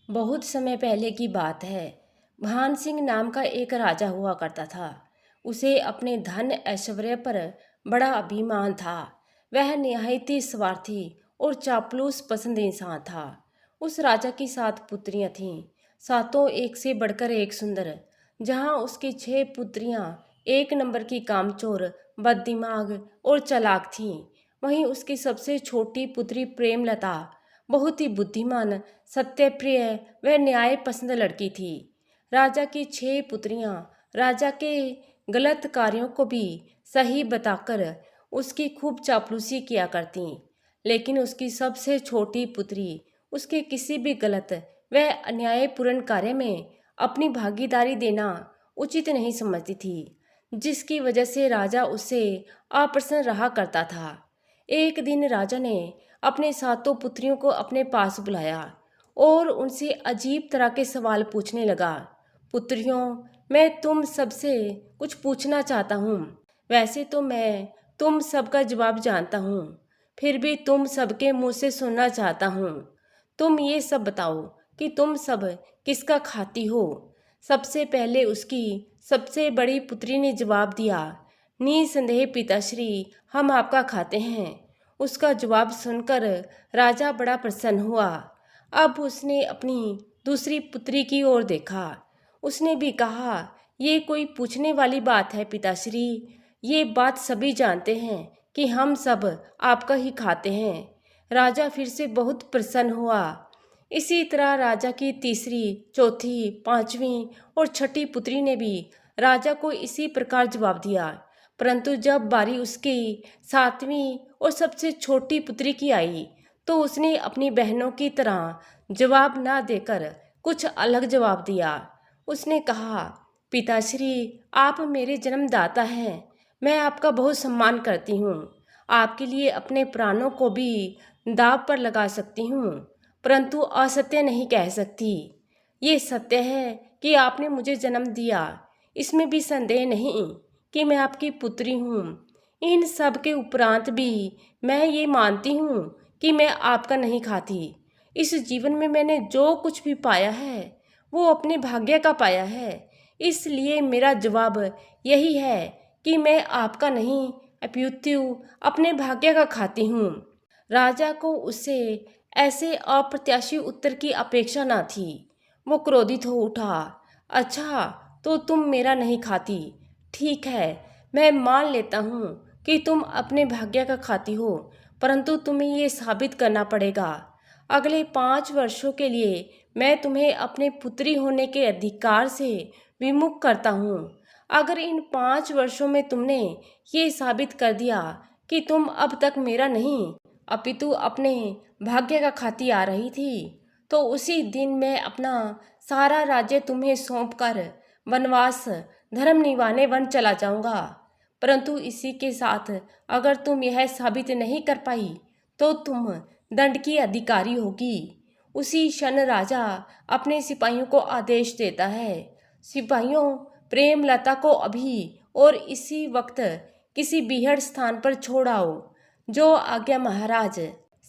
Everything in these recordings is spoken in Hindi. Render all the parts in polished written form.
बहुत समय पहले की बात है। भान सिंह नाम का एक राजा हुआ करता था। उसे अपने धन ऐश्वर्य पर बड़ा अभिमान था। वह निहायत ही स्वार्थी और चापलूस पसंद इंसान था। उस राजा की 7 पुत्रियां थीं, सातों एक से बढ़कर एक सुंदर। जहां उसकी 6 पुत्रियां एक नंबर की कामचोर, बददिमाग और चालाक थीं, वहीं उसकी सबसे छोटी पुत्री प्रेमलता बहुत ही बुद्धिमान, सत्यप्रिय व न्याय पसंद लड़की थी। राजा की 6 पुत्रियां राजा के गलत कार्यों को भी सही बताकर उसकी खूब चापलूसी किया करती, लेकिन उसकी सबसे छोटी पुत्री उसके किसी भी गलत व अन्यायपूर्ण कार्य में अपनी भागीदारी देना उचित नहीं समझती थी, जिसकी वजह से राजा उससे अप्रसन्न रहा करता था। एक दिन राजा ने अपने सातों पुत्रियों को अपने पास बुलाया और उनसे अजीब तरह के सवाल पूछने लगा। पुत्रियों, मैं तुम सबसे कुछ पूछना चाहता हूँ। वैसे तो मैं तुम सबका जवाब जानता हूँ, फिर भी तुम सबके मुंह से सुनना चाहता हूँ। तुम ये सब बताओ कि तुम सब किसका खाती हो। सबसे पहले उसकी सबसे बड़ी पुत्री ने जवाब दिया, निसंदेह पिताश्री, हम आपका खाते हैं। उसका जवाब सुनकर राजा बड़ा प्रसन्न हुआ। अब उसने अपनी दूसरी पुत्री की ओर देखा। उसने भी कहा, ये कोई पूछने वाली बात है पिताश्री, ये बात सभी जानते हैं कि हम सब आपका ही खाते हैं। राजा फिर से बहुत प्रसन्न हुआ। इसी तरह राजा की तीसरी, चौथी, पांचवी और छठी पुत्री ने भी राजा को इसी प्रकार जवाब दिया। परंतु जब बारी उसकी 7वीं और सबसे छोटी पुत्री की आई, तो उसने अपनी बहनों की तरह जवाब ना देकर कुछ अलग जवाब दिया। उसने कहा, पिताश्री, आप मेरे जन्मदाता हैं। मैं आपका बहुत सम्मान करती हूँ। आपके लिए अपने प्राणों को भी दांव पर लगा सकती हूँ, परंतु असत्य नहीं कह सकती। ये सत्य है कि आपने मुझे जन्म दिया, इसमें भी संदेह नहीं कि मैं आपकी पुत्री हूँ। इन सब के उपरांत भी मैं ये मानती हूँ कि मैं आपका नहीं खाती। इस जीवन में मैंने जो कुछ भी पाया है वो अपने भाग्य का पाया है, इसलिए मेरा जवाब यही है कि मैं आपका नहीं अपितु अपने भाग्य का खाती हूँ। राजा को उससे ऐसे अप्रत्याशित उत्तर की अपेक्षा न थी। वो क्रोधित हो उठा। अच्छा, तो तुम मेरा नहीं खाती। ठीक है, मैं मान लेता हूँ कि तुम अपने भाग्य का खाती हो, परंतु तुम्हें ये साबित करना पड़ेगा। अगले 5 वर्षों के लिए मैं तुम्हें अपने पुत्री होने के अधिकार से विमुख करता हूँ। अगर इन 5 वर्षों में तुमने ये साबित कर दिया कि तुम अब तक मेरा नहीं अपितु अपने भाग्य का खाती आ रही थी, तो उसी दिन मैं अपना सारा राज्य तुम्हें सौंपकर वनवास धर्म निभाने वन चला जाऊंगा। परंतु इसी के साथ अगर तुम यह साबित नहीं कर पाई तो तुम दंड की अधिकारी होगी। उसी क्षण राजा अपने सिपाहियों को आदेश देता है, सिपाहियों, प्रेमलता को अभी और इसी वक्त किसी बीहड़ स्थान पर छोड़ आओ। जो आज्ञा महाराज।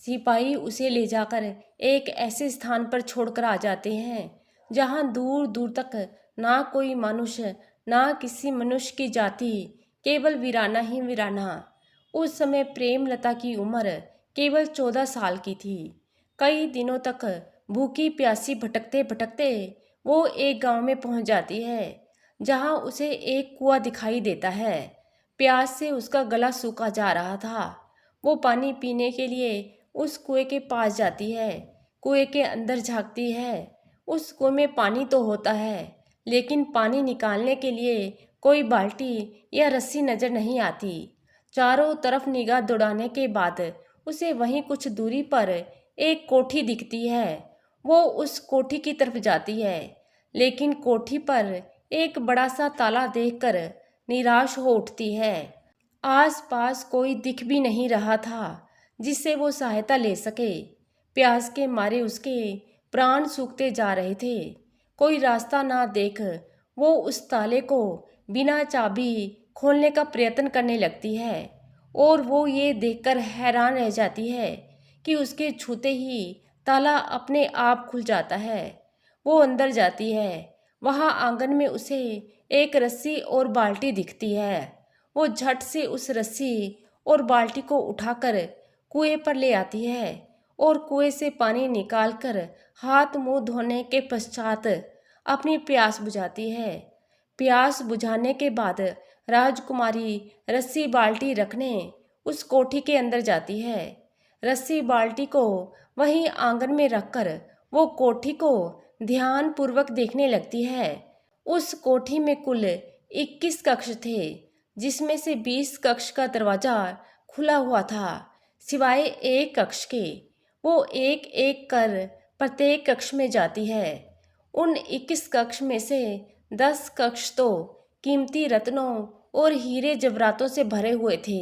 सिपाही उसे ले जाकर एक ऐसे स्थान पर छोड़कर आ जाते हैं जहां दूर दूर तक ना कोई मनुष्य, ना किसी मनुष्य की जाति, केवल वीराना ही वीराना। उस समय प्रेमलता की उम्र केवल 14 साल की थी। कई दिनों तक भूखी प्यासी भटकते भटकते वो एक गांव में पहुंच जाती है, जहां उसे एक कुआं दिखाई देता है। प्यास से उसका गला सूखा जा रहा था। वो पानी पीने के लिए उस कुएं के पास जाती है। कुएं के अंदर झांकती है। उस कुएं में पानी तो होता है, लेकिन पानी निकालने के लिए कोई बाल्टी या रस्सी नजर नहीं आती। चारों तरफ निगाह दौड़ाने के बाद उसे वहीं कुछ दूरी पर एक कोठी दिखती है। वो उस कोठी की तरफ जाती है, लेकिन कोठी पर एक बड़ा सा ताला देखकर निराश हो उठती है। आसपास कोई दिख भी नहीं रहा था जिससे वो सहायता ले सके। प्यास के मारे उसके प्राण सूखते जा रहे थे। कोई रास्ता ना देख वो उस ताले को बिना चाबी खोलने का प्रयत्न करने लगती है, और वो ये देखकर हैरान रह जाती है कि उसके छूते ही ताला अपने आप खुल जाता है। वो अंदर जाती है। वहाँ आंगन में उसे एक रस्सी और बाल्टी दिखती है। वो झट से उस रस्सी और बाल्टी को उठाकर कुएं पर ले आती है और कुएं से पानी निकालकर हाथ मुंह धोने के पश्चात अपनी प्यास बुझाती है। प्यास बुझाने के बाद राजकुमारी रस्सी बाल्टी रखने उस कोठी के अंदर जाती है। रस्सी बाल्टी को वहीं आंगन में रखकर वो कोठी को ध्यान पूर्वक देखने लगती है। उस कोठी में कुल 21 कक्ष थे, जिसमें से 20 कक्ष का दरवाजा खुला हुआ था, सिवाय एक कक्ष के। वो एक एक कर प्रत्येक कक्ष में जाती है। उन 21 कक्ष में से 10 कक्ष तो कीमती रत्नों और हीरे जवाहरातों से भरे हुए थे।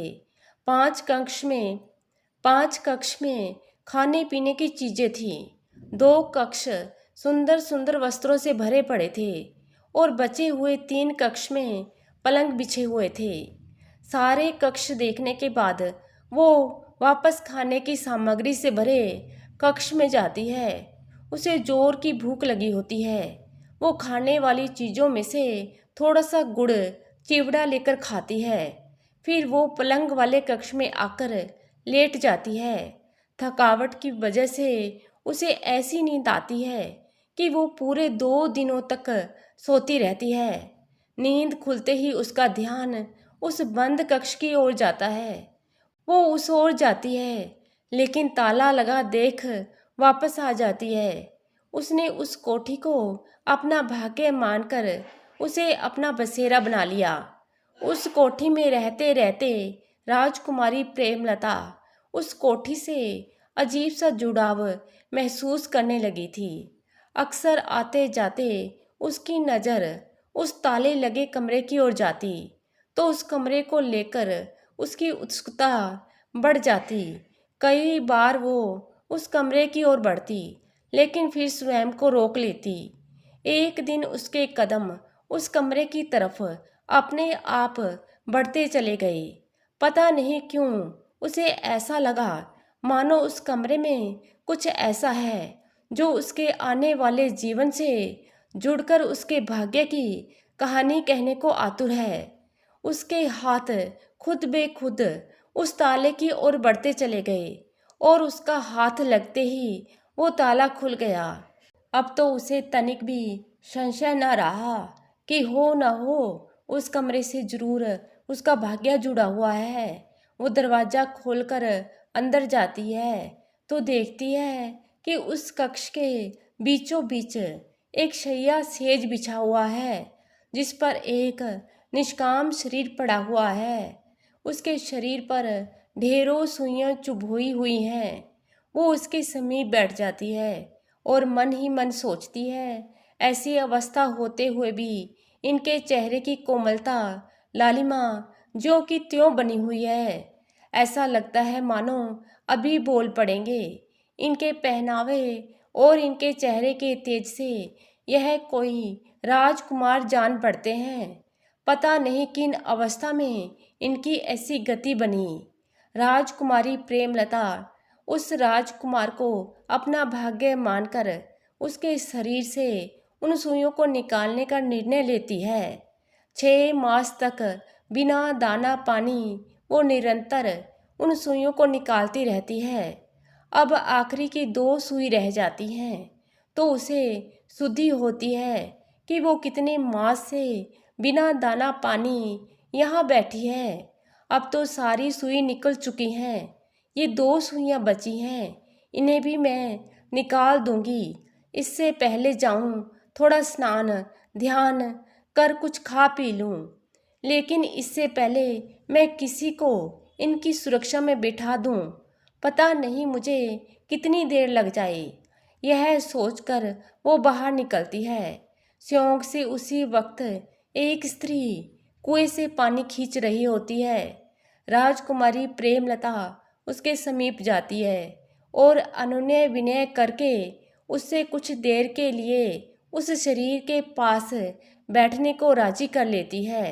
5 कक्ष में खाने पीने की चीजें थीं। 2 कक्ष सुंदर सुंदर वस्त्रों से भरे पड़े थे और बचे हुए 3 कक्ष में पलंग बिछे हुए थे। सारे कक्ष देखने के बाद वो वापस खाने की सामग्री से भरे कक्ष में जाती है। उसे जोर की भूख लगी होती है। वो खाने वाली चीज़ों में से थोड़ा सा गुड़ चिवड़ा लेकर खाती है। फिर वो पलंग वाले कक्ष में आकर लेट जाती है। थकावट की वजह से उसे ऐसी नींद आती है कि वो पूरे 2 दिनों तक सोती रहती है। नींद खुलते ही उसका ध्यान उस बंद कक्ष की ओर जाता है। वो उस ओर जाती है, लेकिन ताला लगा देख वापस आ जाती है। उसने उस कोठी को अपना भाग्य मानकर उसे अपना बसेरा बना लिया। उस कोठी में रहते रहते राजकुमारी प्रेमलता उस कोठी से अजीब सा जुड़ाव महसूस करने लगी थी। अक्सर आते जाते उसकी नज़र उस ताले लगे कमरे की ओर जाती तो उस कमरे को लेकर उसकी उत्सुकता बढ़ जाती। कई बार वो उस कमरे की ओर बढ़ती, लेकिन फिर स्वयं को रोक लेती। एक दिन उसके कदम उस कमरे की तरफ अपने आप बढ़ते चले गए। पता नहीं क्यों उसे ऐसा लगा मानो उस कमरे में कुछ ऐसा है जो उसके आने वाले जीवन से जुड़कर उसके भाग्य की कहानी कहने को आतुर है। उसके हाथ खुद बेखुद उस ताले की ओर बढ़ते चले गए और उसका हाथ लगते ही वो ताला खुल गया। अब तो उसे तनिक भी संशय न रहा कि हो न हो उस कमरे से जरूर उसका भाग्य जुड़ा हुआ है। वो दरवाज़ा खोलकर अंदर जाती है तो देखती है कि उस कक्ष के बीचों बीच एक शैया सेज बिछा हुआ है, जिस पर एक निष्काम शरीर पड़ा हुआ है। उसके शरीर पर ढेरों सुइयां चुभोई हुई हैं। वो उसके समीप बैठ जाती है और मन ही मन सोचती है, ऐसी अवस्था होते हुए भी इनके चेहरे की कोमलता लालिमा ज्यों की त्यों बनी हुई है। ऐसा लगता है मानो अभी बोल पड़ेंगे। इनके पहनावे और इनके चेहरे के तेज से यह कोई राजकुमार जान पड़ते हैं। पता नहीं किन अवस्था में इनकी ऐसी गति बनी। राजकुमारी प्रेमलता उस राजकुमार को अपना भाग्य मानकर उसके शरीर से उन सुइयों को निकालने का निर्णय लेती है। 6 मास तक बिना दाना पानी वो निरंतर उन सुइयों को निकालती रहती है। अब आखिरी की 2 सुई रह जाती हैं तो उसे सुधि होती है कि वो कितने मास से बिना दाना पानी यहाँ बैठी है। अब तो सारी सुई निकल चुकी हैं। ये 2 सुइयाँ बची हैं, इन्हें भी मैं निकाल दूंगी। इससे पहले जाऊं थोड़ा स्नान ध्यान कर कुछ खा पी लूं, लेकिन इससे पहले मैं किसी को इनकी सुरक्षा में बिठा दूं। पता नहीं मुझे कितनी देर लग जाए। यह सोचकर वो बाहर निकलती है। स्योंक से उसी वक्त एक स्त्री कुएं से पानी खींच रही होती है। राजकुमारी प्रेमलता उसके समीप जाती है और अनुनय विनय करके उससे कुछ देर के लिए उस शरीर के पास बैठने को राजी कर लेती है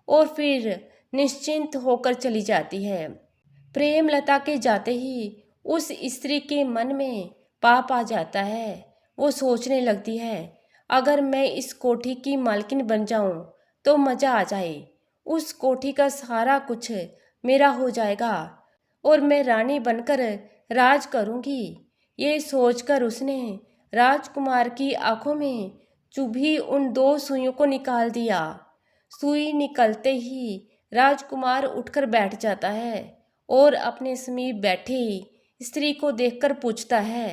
और फिर निश्चिंत होकर चली जाती है। प्रेमलता के जाते ही उस स्त्री के मन में पाप आ जाता है। वो सोचने लगती है, अगर मैं इस कोठी की मालकिन बन जाऊं तो मज़ा आ जाए। उस कोठी का सारा कुछ मेरा हो जाएगा और मैं रानी बनकर राज करूंगी। ये सोचकर उसने राजकुमार की आंखों में चुभी उन 2 सुइयों को निकाल दिया। सुई निकलते ही राजकुमार उठकर बैठ जाता है और अपने समीप बैठी स्त्री को देखकर पूछता है,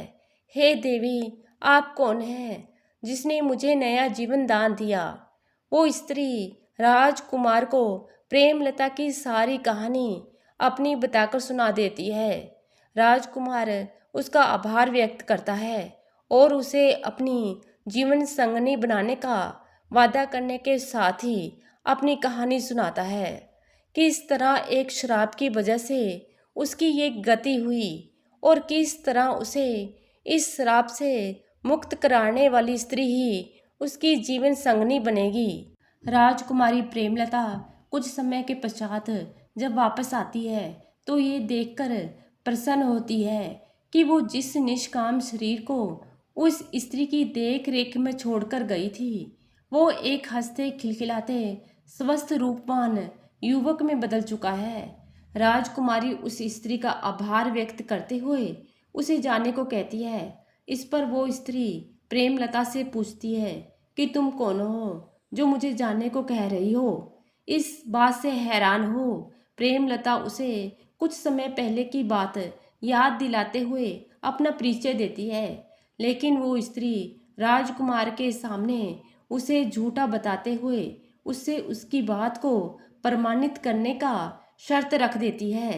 हे देवी, आप कौन हैं जिसने मुझे नया जीवन दान दिया? वो स्त्री राजकुमार को प्रेमलता की सारी कहानी अपनी बताकर सुना देती है। राजकुमार उसका आभार व्यक्त करता है और उसे अपनी जीवन संगनी बनाने का वादा करने के साथ ही अपनी कहानी सुनाता है। किस तरह एक शराब की वजह से उसकी ये गति हुई और किस तरह उसे इस शराब से मुक्त कराने वाली स्त्री ही उसकी जीवन संगनी बनेगी। राजकुमारी प्रेमलता कुछ समय के पश्चात जब वापस आती है तो ये देखकर प्रसन्न होती है कि वो जिस निष्काम शरीर को उस स्त्री की देख रेख में छोड़कर गई थी, वो एक हंसते खिलखिलाते स्वस्थ रूपवान युवक में बदल चुका है। राजकुमारी उस स्त्री का आभार व्यक्त करते हुए उसे जाने को कहती है। इस पर वो स्त्री प्रेमलता से पूछती है कि तुम कौन हो जो मुझे जाने को कह रही हो? इस बात से हैरान हो प्रेमलता उसे कुछ समय पहले की बात याद दिलाते हुए अपना परिचय देती है, लेकिन वो स्त्री राजकुमार के सामने उसे झूठा बताते हुए उससे उसकी बात को प्रमाणित करने का शर्त रख देती है।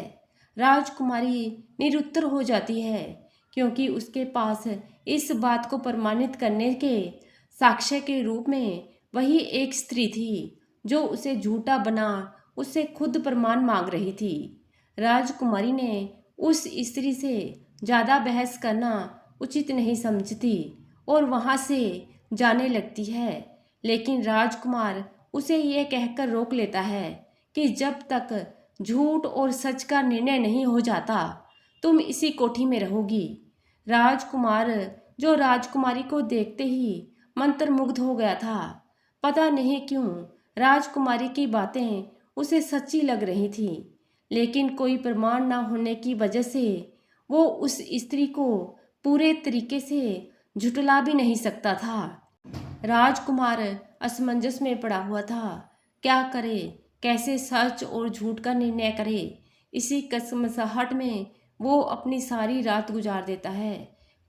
राजकुमारी निरुत्तर हो जाती है क्योंकि उसके पास इस बात को प्रमाणित करने के साक्ष्य के रूप में वही एक स्त्री थी जो उसे झूठा बना उससे खुद प्रमाण मांग रही थी। राजकुमारी ने उस स्त्री से ज़्यादा बहस करना उचित नहीं समझती और वहाँ से जाने लगती है, लेकिन राजकुमार उसे यह कहकर रोक लेता है कि जब तक झूठ और सच का निर्णय नहीं हो जाता तुम इसी कोठी में रहोगी। राजकुमार जो राजकुमारी को देखते ही मंत्रमुग्ध हो गया था। पता नहीं क्यों राजकुमारी की बातें उसे सच्ची लग रही थी, लेकिन कोई प्रमाण न होने की वजह से वो उस स्त्री को पूरे तरीके से झुठला भी नहीं सकता था। राजकुमार असमंजस में पड़ा हुआ था। क्या करे, कैसे सच और झूठ का निर्णय करे? इसी कसमसाहट में वो अपनी सारी रात गुजार देता है।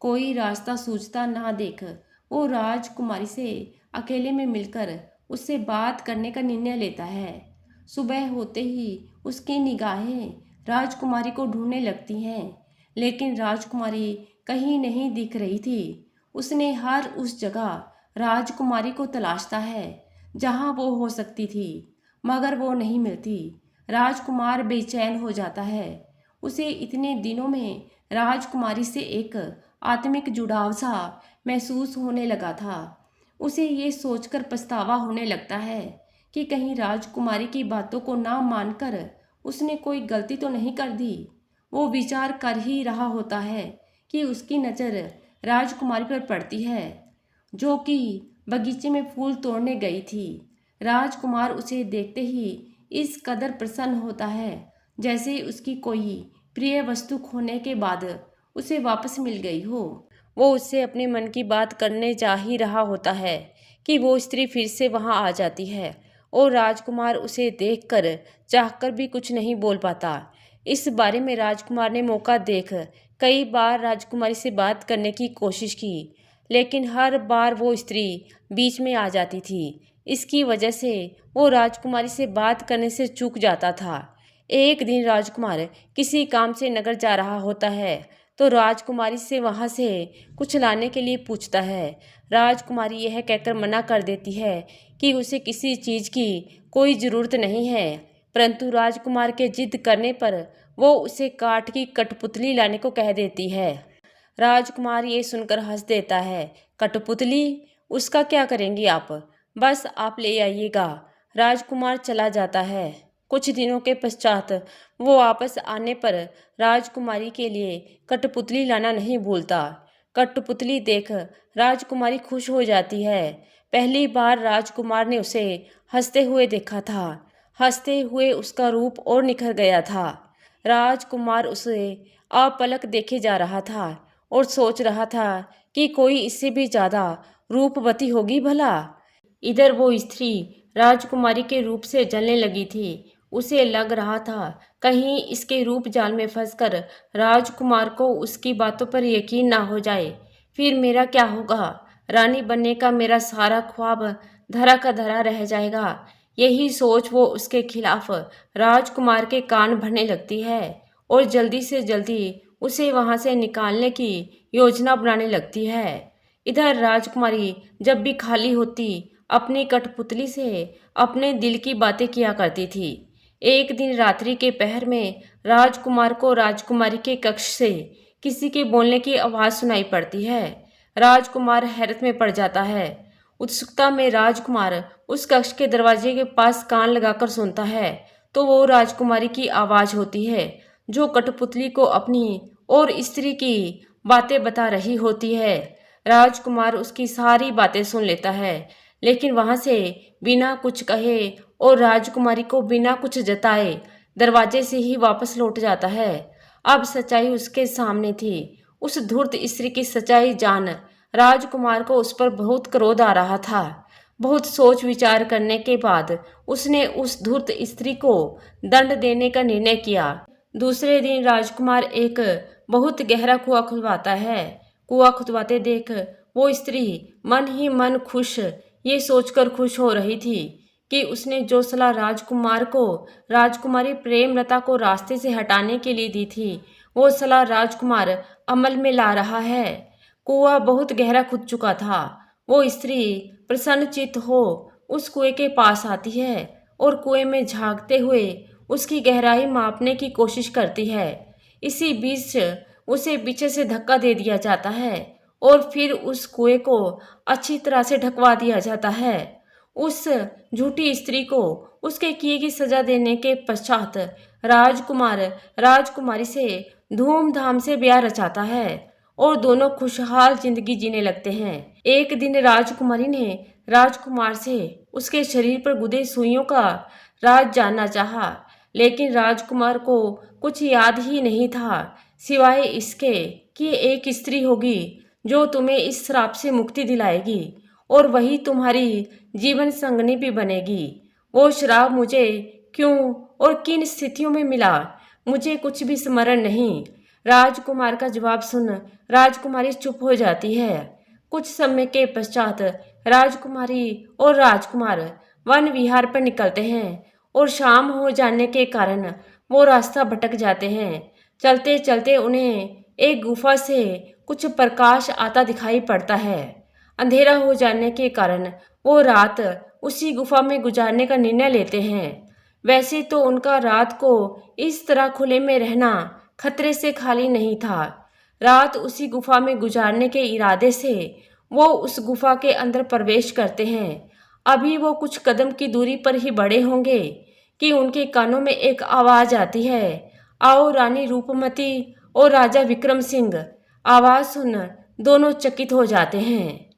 कोई रास्ता सूझता ना देख वो राजकुमारी से अकेले में मिलकर उससे बात करने का निर्णय लेता है। सुबह होते ही उसकी निगाहें राजकुमारी को ढूंढने लगती हैं, लेकिन राजकुमारी कहीं नहीं दिख रही थी। उसने हर उस जगह राजकुमारी को तलाशता है जहां वो हो सकती थी, मगर वो नहीं मिलती। राजकुमार बेचैन हो जाता है। उसे इतने दिनों में राजकुमारी से एक आत्मिक जुड़ाव सा महसूस होने लगा था। उसे ये सोचकर पछतावा होने लगता है कि कहीं राजकुमारी की बातों को ना मानकर उसने कोई गलती तो नहीं कर दी। वो विचार कर ही रहा होता है कि उसकी नज़र राजकुमारी पर पड़ती है जो कि बगीचे में फूल तोड़ने गई थी। राजकुमार उसे देखते ही इस कदर प्रसन्न होता है जैसे उसकी कोई प्रिय वस्तु खोने के बाद उसे वापस मिल गई हो। वो उससे अपने मन की बात करने जा ही रहा होता है कि वो स्त्री फिर से वहाँ आ जाती है और राजकुमार उसे देखकर चाहकर भी कुछ नहीं बोल पाता। इस बारे में राजकुमार ने मौका देख कई बार राजकुमारी से बात करने की कोशिश की, लेकिन हर बार वो स्त्री बीच में आ जाती थी। इसकी वजह से वो राजकुमारी से बात करने से चूक जाता था। एक दिन राजकुमार किसी काम से नगर जा रहा होता है तो राजकुमारी से वहाँ से कुछ लाने के लिए पूछता है। राजकुमारी यह कहकर मना कर देती है कि उसे किसी चीज़ की कोई ज़रूरत नहीं है, परंतु राजकुमार के जिद करने पर वो उसे काठ की कठपुतली लाने को कह देती है। राजकुमार ये सुनकर हंस देता है। कठपुतली? उसका क्या करेंगी आप? बस आप ले आइएगा। राजकुमार चला जाता है। कुछ दिनों के पश्चात वो वापस आने पर राजकुमारी के लिए कठपुतली लाना नहीं भूलता। कठपुतली देख राजकुमारी खुश हो जाती है। पहली बार राजकुमार ने उसे हंसते हुए देखा था। हंसते हुए उसका रूप और निखर गया था। राजकुमार उसे अपलक देखे जा रहा था और सोच रहा था कि कोई इससे भी ज्यादा रूपवती होगी भला। इधर वो स्त्री राजकुमारी के रूप से जलने लगी थी। उसे लग रहा था कहीं इसके रूप जाल में फंसकर राजकुमार को उसकी बातों पर यकीन ना हो जाए, फिर मेरा क्या होगा। रानी बनने का मेरा सारा ख्वाब धरा का धरा रह जाएगा। यही सोच वो उसके खिलाफ राजकुमार के कान भरने लगती है और जल्दी से जल्दी उसे वहां से निकालने की योजना बनाने लगती है। इधर राजकुमारी जब भी खाली होती अपनी कठपुतली से अपने दिल की बातें किया करती थी। एक दिन रात्रि के पहर में राजकुमार को राजकुमारी के कक्ष से किसी के बोलने की आवाज सुनाई पड़ती है। राजकुमार हैरत में पड़ जाता है। उत्सुकता में राजकुमार उस कक्ष के दरवाजे के पास कान लगाकर सुनता है तो वो राजकुमारी की आवाज होती है जो कठपुतली को अपनी और स्त्री की बातें बता रही होती है। राजकुमार उसकी सारी बातें सुन लेता है, लेकिन वहां से बिना कुछ कहे और राजकुमारी को बिना कुछ जताए दरवाजे से ही वापस लौट जाता है। अब सच्चाई उसके सामने थी। उस धूर्त स्त्री की सच्चाई जान राजकुमार को उस पर बहुत क्रोध आ रहा था। बहुत सोच विचार करने के बाद उसने उस धूर्त स्त्री को दंड देने का निर्णय किया। दूसरे दिन राजकुमार एक बहुत गहरा कुआं खुदवाता है। कुआं खुदवाते देख वो स्त्री मन ही मन खुश ये सोचकर खुश हो रही थी कि उसने जो सलाह राजकुमार को राजकुमारी प्रेमलता को रास्ते से हटाने के लिए दी थी वो सलाह राजकुमार अमल में ला रहा है। कुआं बहुत गहरा खुद चुका था। वो स्त्री प्रसन्नचित्त हो उस कुएं के पास आती है और कुएं में झांकते हुए उसकी गहराई मापने की कोशिश करती है। इसी बीच उसे पीछे से धक्का दे दिया जाता है और फिर उस कुएं को अच्छी तरह से ढकवा दिया जाता है। उस झूठी स्त्री को उसके किए की सजा देने के पश्चात राजकुमार राजकुमारी से धूमधाम से ब्याह रचाता है और दोनों खुशहाल जिंदगी जीने लगते हैं। एक दिन राजकुमारी ने राजकुमार से उसके शरीर पर गुदे सुइयों का राज जानना चाहा, लेकिन राजकुमार को कुछ याद ही नहीं था सिवाय इसके कि एक स्त्री होगी जो तुम्हें इस श्राप से मुक्ति दिलाएगी और वही तुम्हारी जीवन संगनी भी बनेगी। वो श्राप मुझे क्यों और किन स्थितियों में मिला मुझे कुछ भी स्मरण नहीं। राजकुमार का जवाब सुन राजकुमारी चुप हो जाती है। कुछ समय के पश्चात राजकुमारी और राजकुमार वन विहार पर निकलते हैं और शाम हो जाने के कारण वो रास्ता भटक जाते हैं। चलते चलते उन्हें एक गुफा से कुछ प्रकाश आता दिखाई पड़ता है। अंधेरा हो जाने के कारण वो रात उसी गुफा में गुजारने का निर्णय लेते हैं। वैसे तो उनका रात को इस तरह खुले में रहना खतरे से खाली नहीं था। रात उसी गुफा में गुजारने के इरादे से वो उस गुफा के अंदर प्रवेश करते हैं। अभी वो कुछ कदम की दूरी पर ही बड़े होंगे कि उनके कानों में एक आवाज आती है, आओ रानी रूपमती और राजा विक्रम सिंह। आवाज सुन दोनों चकित हो जाते हैं।